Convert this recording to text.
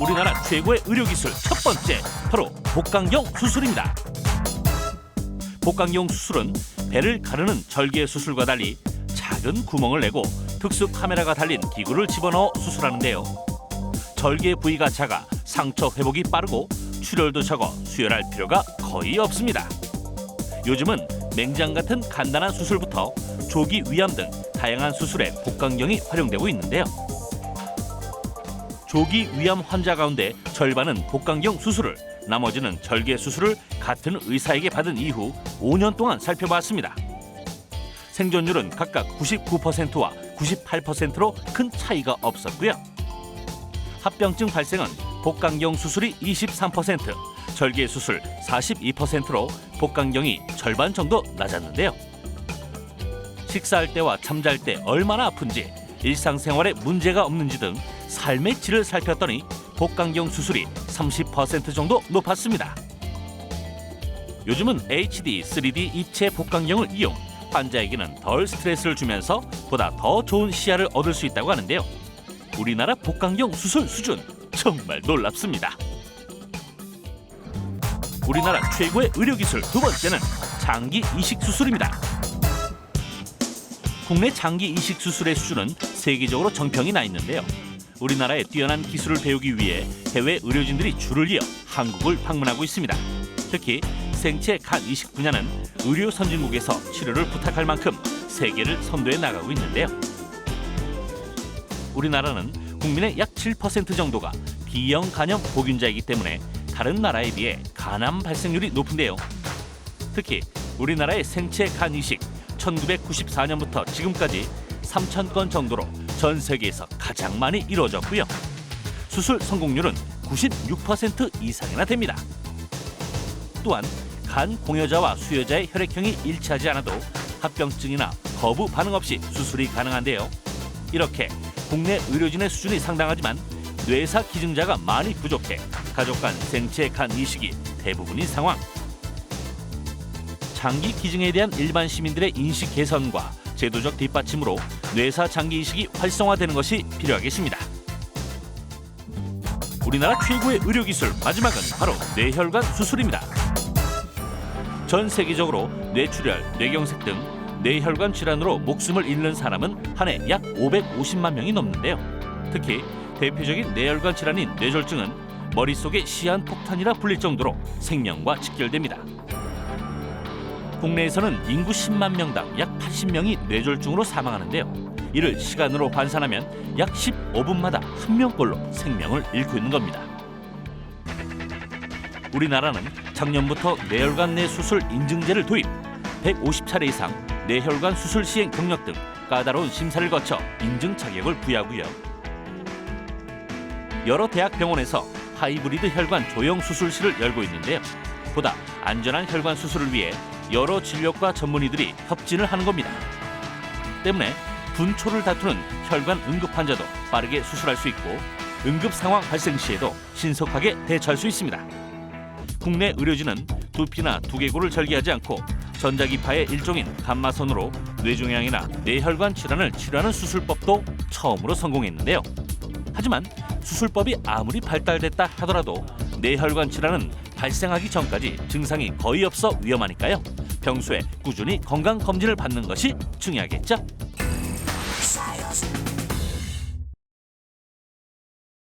우리나라 최고의 의료기술 첫 번째, 바로 복강경 수술입니다. 복강경 수술은 배를 가르는 절개 수술과 달리 작은 구멍을 내고 특수 카메라가 달린 기구를 집어넣어 수술하는데요. 절개 부위가 작아 상처 회복이 빠르고 출혈도 적어 수혈할 필요가 거의 없습니다. 요즘은 맹장 같은 간단한 수술부터 조기 위암 등 다양한 수술에 복강경이 활용되고 있는데요. 조기 위암 환자 가운데 절반은 복강경 수술을, 나머지는 절개 수술을 같은 의사에게 받은 이후 5년 동안 살펴봤습니다. 생존율은 각각 99%와 98%로 큰 차이가 없었고요. 합병증 발생은 복강경 수술이 23%, 절개 수술 42%로 복강경이 절반 정도 낮았는데요. 식사할 때와 잠잘 때 얼마나 아픈지, 일상생활에 문제가 없는지 등 삶의 질을 살폈더니 복강경 수술이 30% 정도 높았습니다. 요즘은 HD, 3D 입체 복강경을 이용, 환자에게는 덜 스트레스를 주면서 보다 더 좋은 시야를 얻을 수 있다고 하는데요. 우리나라 복강경 수술 수준 정말 놀랍습니다. 우리나라 최고의 의료기술 두 번째는 장기 이식 수술입니다. 국내 장기 이식 수술의 수준은 세계적으로 정평이 나 있는데요. 우리나라의 뛰어난 기술을 배우기 위해 해외 의료진들이 줄을 이어 한국을 방문하고 있습니다. 특히 생체 간 이식 분야는 의료 선진국에서 치료를 부탁할 만큼 세계를 선도해 나가고 있는데요. 우리나라는 국민의 약 7% 정도가 B형 간염 보균자이기 때문에 다른 나라에 비해 간암 발생률이 높은데요. 특히 우리나라의 생체 간 이식 1994년부터 지금까지 3,000건 정도로 전 세계에서 가장 많이 이루어졌고요. 수술 성공률은 96% 이상이나 됩니다. 또한 간 공여자와 수여자의 혈액형이 일치하지 않아도 합병증이나 거부 반응 없이 수술이 가능한데요. 이렇게 국내 의료진의 수준이 상당하지만 뇌사 기증자가 많이 부족해 가족 간 생체 간 이식이 대부분인 상황. 장기 기증에 대한 일반 시민들의 인식 개선과 제도적 뒷받침으로 뇌사 장기 이식이 활성화되는 것이 필요하겠습니다. 우리나라 최고의 의료기술 마지막은 바로 뇌혈관 수술입니다. 전 세계적으로 뇌출혈, 뇌경색 등 뇌혈관 질환으로 목숨을 잃는 사람은 한 해 약 550만 명이 넘는데요. 특히 대표적인 뇌혈관 질환인 뇌졸중은 머릿속에 시한폭탄이라 불릴 정도로 생명과 직결됩니다. 국내에서는 인구 10만 명당 약 80명이 뇌졸중으로 사망하는데요. 이를 시간으로 환산하면 약 15분마다 한 명꼴로 생명을 잃고 있는 겁니다. 우리나라는 작년부터 뇌혈관 내 수술 인증제를 도입, 150차례 이상 뇌혈관 수술 시행 경력 등 까다로운 심사를 거쳐 인증 자격을 부여하고요. 여러 대학 병원에서 하이브리드 혈관 조형 수술실을 열고 있는데요. 보다 안전한 혈관 수술을 위해 여러 진료과 전문의들이 협진을 하는 겁니다. 때문에 분초를 다투는 혈관 응급 환자도 빠르게 수술할 수 있고 응급 상황 발생 시에도 신속하게 대처할 수 있습니다. 국내 의료진은 두피나 두개골을 절개하지 않고 전자기파의 일종인 감마선으로 뇌종양이나 뇌혈관 질환을 치료하는 수술법도 처음으로 성공했는데요. 하지만 수술법이 아무리 발달됐다 하더라도 뇌혈관 질환은 발생하기 전까지 증상이 거의 없어 위험하니까요. 평소에 꾸준히 건강검진을 받는 것이 중요하겠죠.